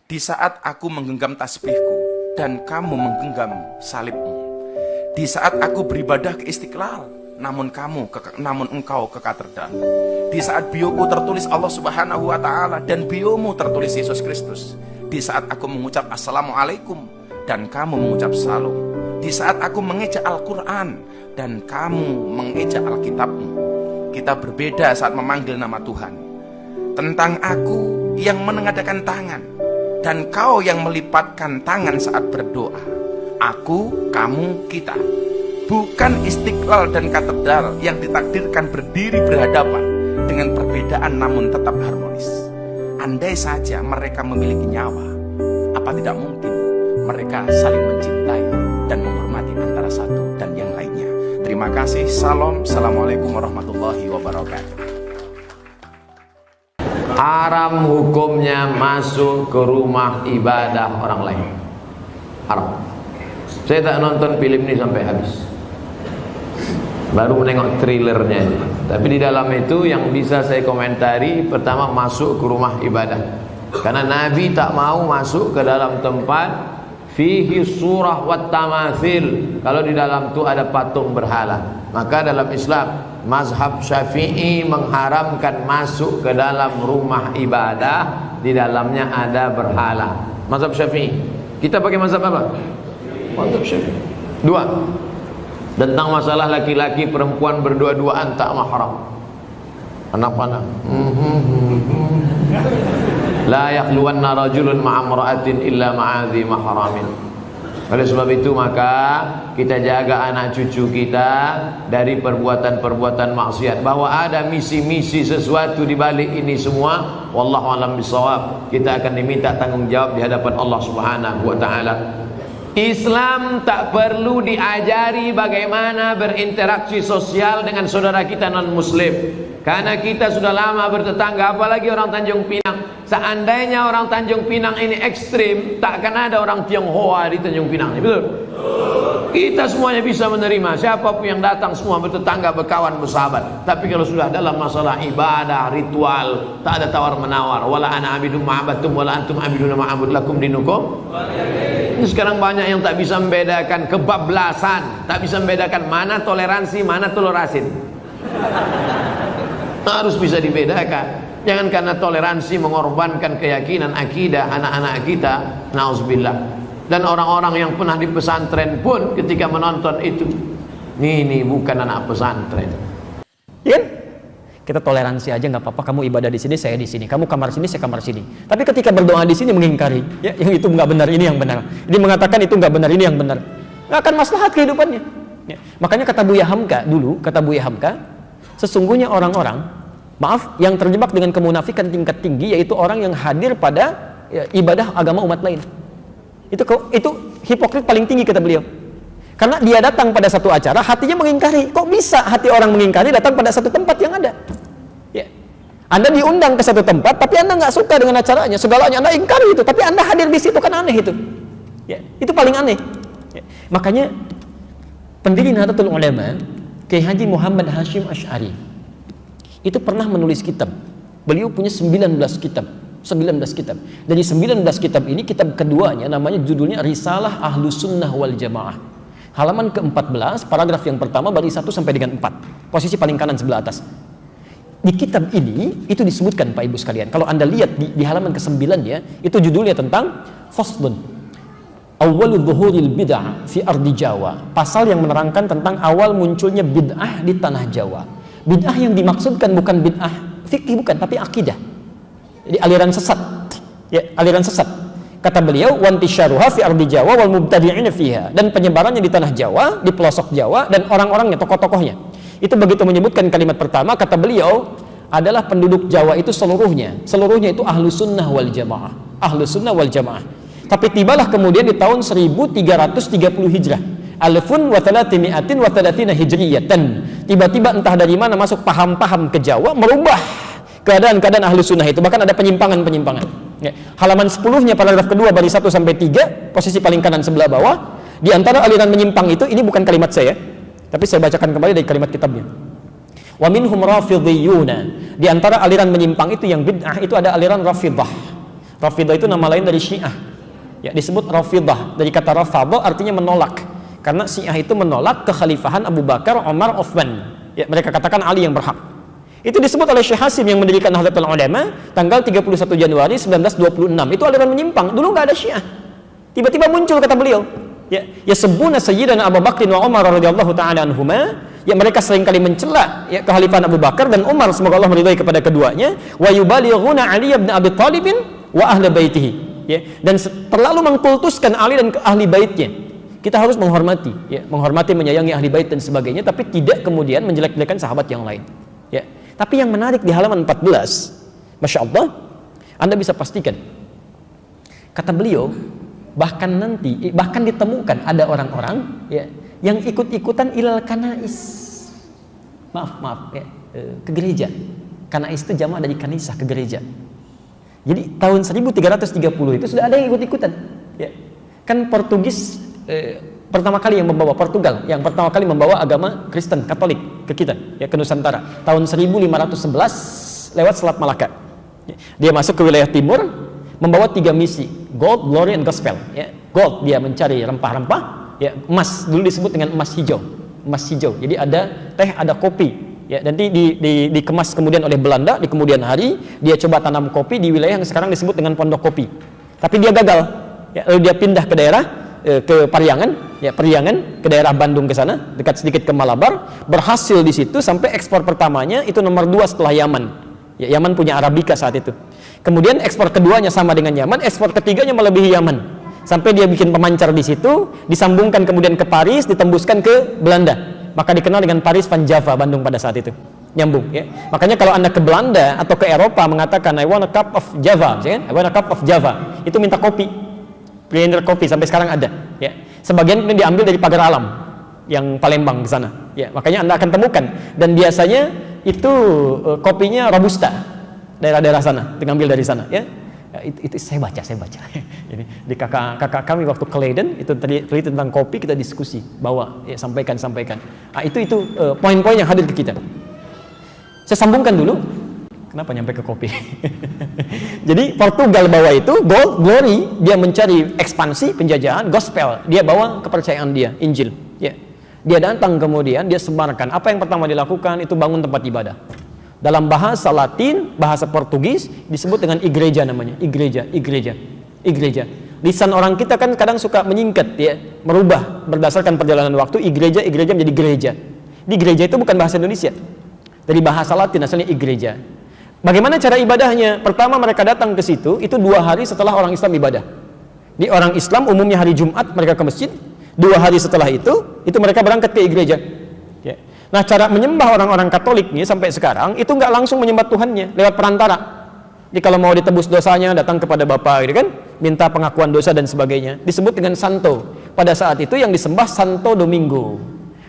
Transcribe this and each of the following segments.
Di saat aku menggenggam tasbihku dan kamu menggenggam salibmu. Di saat aku beribadah ke Istiqlal, namun engkau ke katedral. Di saat bioku tertulis Allah Subhanahu wa Ta'ala dan biomu tertulis Yesus Kristus. Di saat aku mengucap Assalamualaikum dan kamu mengucap Salam. Di saat aku mengejak Al-Quran dan kamu mengejak Alkitabmu. Kita berbeda saat memanggil nama Tuhan. Tentang aku yang menengadakan tangan dan kau yang melipatkan tangan saat berdoa. Aku, kamu, kita. Bukan Istiqlal dan katedral yang ditakdirkan berdiri berhadapan dengan perbedaan namun tetap harmonis. Andai saja mereka memiliki nyawa, apa tidak mungkin mereka saling mencintai dan menghormati antara satu dan yang lainnya. Terima kasih. Salam. Assalamualaikum warahmatullahi wabarakatuh. Haram hukumnya masuk ke rumah ibadah orang lain. Haram. Saya tak nonton film ini sampai habis, baru menengok trailernya. Tapi di dalam itu yang bisa saya komentari, pertama masuk ke rumah ibadah. Karena Nabi tak mau masuk ke dalam tempat fihi surah wat tamathil, kalau di dalam itu ada patung berhala. Maka dalam Islam mazhab Syafi'i mengharamkan masuk ke dalam rumah ibadah di dalamnya ada berhala. Mazhab Syafi'i. Kita pakai mazhab apa? Mazhab Syafi'i. Dua, tentang masalah laki-laki perempuan berdua-duaan tak mahram. Anak-anak. La yakhluwanna rajulun ma'amra'atin illa ma'adhi mahramin. Oleh sebab itu maka kita jaga anak cucu kita dari perbuatan-perbuatan maksiat. Bahwa ada misi-misi sesuatu di balik ini semua, wallahu a'lam bishawab. Kita akan diminta tanggung jawab di hadapan Allah Subhanahu wa taala. Islam tak perlu diajari bagaimana berinteraksi sosial dengan saudara kita non muslim. Karena kita sudah lama bertetangga, apalagi orang Tanjung Pinang. Seandainya orang Tanjung Pinang ini ekstrim, tak akan ada orang Tionghoa di Tanjung Pinang, betul? Kita semuanya bisa menerima, siapapun yang datang semua bertetangga, berkawan, bersahabat. Tapi kalau sudah dalam masalah ibadah, ritual, tak ada tawar menawar. Wala ana abidum ma'abatum wala antum abiduna ma'abud lakum dinukum. Ini sekarang banyak yang tak bisa membedakan kebablasan, tak bisa membedakan mana toleransi, mana tolerasin. Harus bisa dibedakan. Jangan karena toleransi mengorbankan keyakinan akidah anak-anak kita. Nauzubillah. Dan orang-orang yang pernah di pesantren pun ketika menonton itu, ini bukan anak pesantren. Ya, kita toleransi aja nggak apa-apa. Kamu ibadah di sini, saya di sini. Kamu kamar sini, saya kamar sini. Tapi ketika berdoa di sini mengingkari, ya, yang itu nggak benar, ini yang benar. Ini mengatakan itu nggak benar, ini yang benar. Nggak akan maslahat kehidupannya. Ya. Makanya kata Buya Hamka dulu, kata Buya Hamka, sesungguhnya orang-orang yang terjebak dengan kemunafikan tingkat tinggi, yaitu orang yang hadir pada ibadah agama umat lain. Itu hipokrit paling tinggi kata beliau. Karena dia datang pada satu acara, hatinya mengingkari. Kok bisa hati orang mengingkari datang pada satu tempat yang ada? Ya. Anda diundang ke satu tempat, tapi Anda nggak suka dengan acaranya, segalanya Anda ingkari itu, tapi Anda hadir di situ, kan aneh itu. Ya. Itu paling aneh. Ya. Makanya pendiri Nahdlatul Ulama, Kiai Haji Muhammad Hashim Asy'ari, itu pernah menulis kitab. Beliau punya 19 kitab. Dari 19 kitab ini, kitab keduanya namanya judulnya Risalah Ahlus Sunnah wal Jamaah. Halaman ke-14, paragraf yang pertama baris 1 sampai dengan 4. Posisi paling kanan sebelah atas. Di kitab ini itu disebutkan Pak Ibu sekalian. Kalau Anda lihat di halaman ke-9 ya, itu judulnya tentang Faslun Awwalu Dhuhuril Bid'ah fi Ardi Jawa. Pasal yang menerangkan tentang awal munculnya bid'ah di tanah Jawa. Bid'ah yang dimaksudkan bukan bid'ah fikih, bukan, tapi akidah. Jadi aliran sesat. Ya, aliran sesat. Kata beliau, "Wantisyaruha fi ardi Jawa wal mubtadi'ina fiha." Dan penyebarannya di tanah Jawa, di pelosok Jawa, dan orang-orangnya, tokoh-tokohnya. Itu begitu menyebutkan kalimat pertama, kata beliau, adalah penduduk Jawa itu seluruhnya. Seluruhnya itu Ahlus Sunnah wal Jamaah. Ahlus Sunnah wal Jamaah. Tapi tibalah kemudian di tahun 1330 Hijrah. Alfun wa thalathimi'atin wa thalathina hijriyatan. Tiba-tiba entah dari mana masuk paham-paham ke Jawa, merubah keadaan-keadaan ahli sunnah itu. Bahkan ada penyimpangan-penyimpangan. Ya. Halaman 10-nya paragraf kedua baris 1 sampai 3, posisi paling kanan sebelah bawah. Di antara aliran menyimpang itu, ini bukan kalimat saya, tapi saya bacakan kembali dari kalimat kitabnya. Wa minhum rafidhiyuna. Di antara aliran menyimpang itu yang bid'ah itu ada aliran Rafidah. Rafidah itu nama lain dari Syiah. Ya, disebut Rafidah dari kata rafadha artinya menolak. Karena Syiah itu menolak kekhalifahan Abu Bakar, Umar, Uthman. Ya, mereka katakan Ali yang berhak. Itu disebut oleh Syekh Hasim yang mendirikan Nahdlatul Ulama tanggal 31 Januari 1926. Itu aliran menyimpang. Dulu nggak ada Syiah. Tiba-tiba muncul kata beliau, ya yasbuna sayyidana Abu Bakr wa Umar radhiyallahu taala anhuma. Ya, mereka seringkali mencela ya kekhalifahan Abu Bakar dan Umar, semoga Allah meridhai kepada keduanya. Wa yubalighuna Ali bin Abi Thalib wa ahli baitihi. Ya, dan terlalu mengkultuskan Ali dan ahli baitnya. Kita harus menghormati, ya, menghormati, menyayangi ahli bait dan sebagainya, tapi tidak kemudian menjelek-jelekan sahabat yang lain. Ya. Tapi yang menarik di halaman 14, Masya Allah, Anda bisa pastikan, kata beliau, bahkan ditemukan ada orang-orang ya, yang ikut-ikutan ilal kanais. Maaf, ya, ke gereja. Kanais itu jamak dari kanisah, ke gereja. Jadi tahun 1330 itu sudah ada yang ikut-ikutan. Ya. Kan Portugis pertama kali yang membawa yang pertama kali membawa agama Kristen Katolik ke kita, ya, ke Nusantara. Tahun 1511 lewat Selat Malaka. Ya. Dia masuk ke wilayah timur, membawa 3 misi: gold, glory, and gospel. Ya. Gold, dia mencari rempah-rempah. Ya. Emas, dulu disebut dengan emas hijau. Emas hijau. Jadi ada teh, ada kopi. Ya, nanti dikemas kemudian oleh Belanda di kemudian hari. Dia coba tanam kopi di wilayah yang sekarang disebut dengan Pondok Kopi. Tapi dia gagal. Ya, lalu dia pindah ke daerah ke Pariangan, ya, Periangan, ke daerah Bandung ke sana, dekat sedikit ke Malabar. Berhasil di situ sampai ekspor pertamanya itu nomor 2 setelah Yaman. Ya, Yaman punya Arabica saat itu. Kemudian ekspor keduanya sama dengan Yaman, ekspor ketiganya melebihi Yaman. Sampai dia bikin pemancar di situ, disambungkan kemudian ke Paris, ditembuskan ke Belanda. Maka dikenal dengan Paris Van Java, Bandung pada saat itu. Nyambung, ya. Makanya kalau Anda ke Belanda atau ke Eropa mengatakan I want a cup of Java, ya, I want a cup of Java, itu minta kopi. Blender kopi sampai sekarang ada, ya. Sebagian kemudian diambil dari Pagar Alam yang Palembang di sana, ya. Makanya Anda akan temukan, dan biasanya itu kopinya Robusta, daerah-daerah sana, diambil dari sana, ya. Itu saya baca. Ini di kakak kami waktu ke Leiden itu teliti tentang kopi, kita diskusi, bawa, ya, sampaikan. Nah, itu poin-poin yang hadir ke kita. Saya sambungkan dulu. Kenapa nyampe ke kopi? Jadi Portugal bawa itu gold, glory, dia mencari ekspansi penjajahan, gospel, dia bawa kepercayaan dia, Injil. Ya. Dia datang kemudian dia sebarkan. Apa yang pertama dilakukan itu bangun tempat ibadah. Dalam bahasa Latin, bahasa Portugis disebut dengan igreja namanya, igreja. Lisan orang kita kan kadang suka menyingkat, ya, merubah berdasarkan perjalanan waktu. Igreja menjadi gereja. Di gereja itu bukan bahasa Indonesia, dari bahasa Latin asalnya igreja. Bagaimana cara ibadahnya? Pertama mereka datang ke situ, itu 2 hari setelah orang Islam ibadah. Di orang Islam umumnya hari Jumat mereka ke masjid, 2 hari setelah itu mereka berangkat ke igreja. Ya. Nah, cara menyembah orang-orang Katolik nih sampai sekarang itu nggak langsung menyembah Tuhannya, lewat perantara. Jadi kalau mau ditebus dosanya datang kepada Bapa, gitu kan, minta pengakuan dosa dan sebagainya. Disebut dengan Santo. Pada saat itu yang disembah Santo Domingo.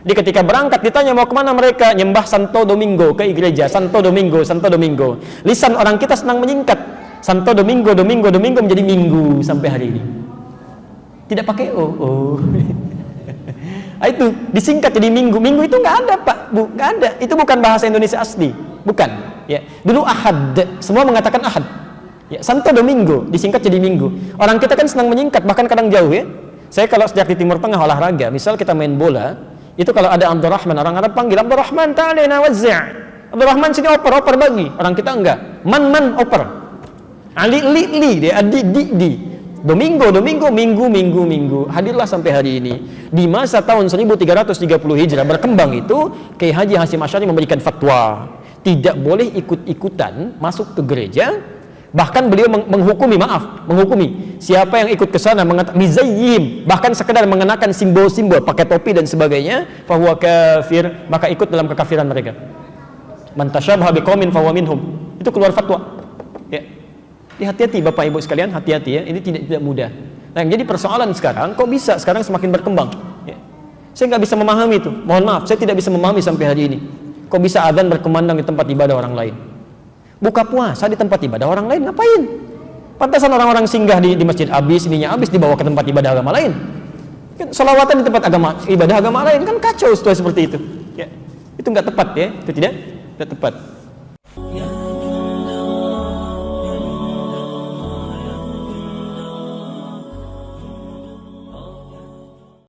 Jadi ketika berangkat ditanya mau kemana mereka, nyembah Santo Domingo, ke gereja. Santo Domingo. Lisan orang kita senang menyingkat. Santo Domingo menjadi Minggu sampai hari ini. Tidak pakai o. Itu disingkat jadi Minggu. Minggu itu nggak ada, Pak, Bu, nggak ada. Itu bukan bahasa Indonesia asli, bukan. Ya, dulu Ahad, semua mengatakan Ahad. Ya, Santo Domingo disingkat jadi Minggu. Orang kita kan senang menyingkat, bahkan kadang jauh, ya. Saya kalau sejak di Timur Tengah olahraga, misal kita main bola, itu kalau ada Abdurrahman, orang Arab panggil Abdurrahman, ta'alina wazzi'. Abdurrahman sini oper bagi. Orang kita enggak. Man oper. Ali li dia di. Domingo, minggu. Hadirlah sampai hari ini. Di masa tahun 1330 Hijrah berkembang itu, Kiai Haji Hasyim Asy'ari memberikan fatwa, tidak boleh ikut-ikutan masuk ke gereja. Bahkan beliau menghukumi siapa yang ikut ke sana mizayyim, bahkan sekedar mengenakan simbol-simbol, pakai topi dan sebagainya, fahuwa kafir, maka ikut dalam kekafiran mereka. Man tasyabaha biqaumin fahuwa minhum. Itu keluar fatwa. Ya. Hati-hati Bapak Ibu sekalian, hati-hati, ya. Ini tidak mudah. Nah, yang jadi persoalan sekarang, kok bisa sekarang semakin berkembang? Ya. Saya nggak bisa memahami itu. Mohon maaf, saya tidak bisa memahami sampai hari ini. Kok bisa adzan berkumandang di tempat ibadah orang lain? Buka puasa di tempat ibadah orang lain, ngapain? Pantasan orang-orang singgah di masjid habis, ininya habis, dibawa ke tempat ibadah agama lain. Kan sholawatan di tempat ibadah agama lain, kan kacau situasi seperti itu. Ya. Itu nggak tepat, ya. Itu tidak tepat.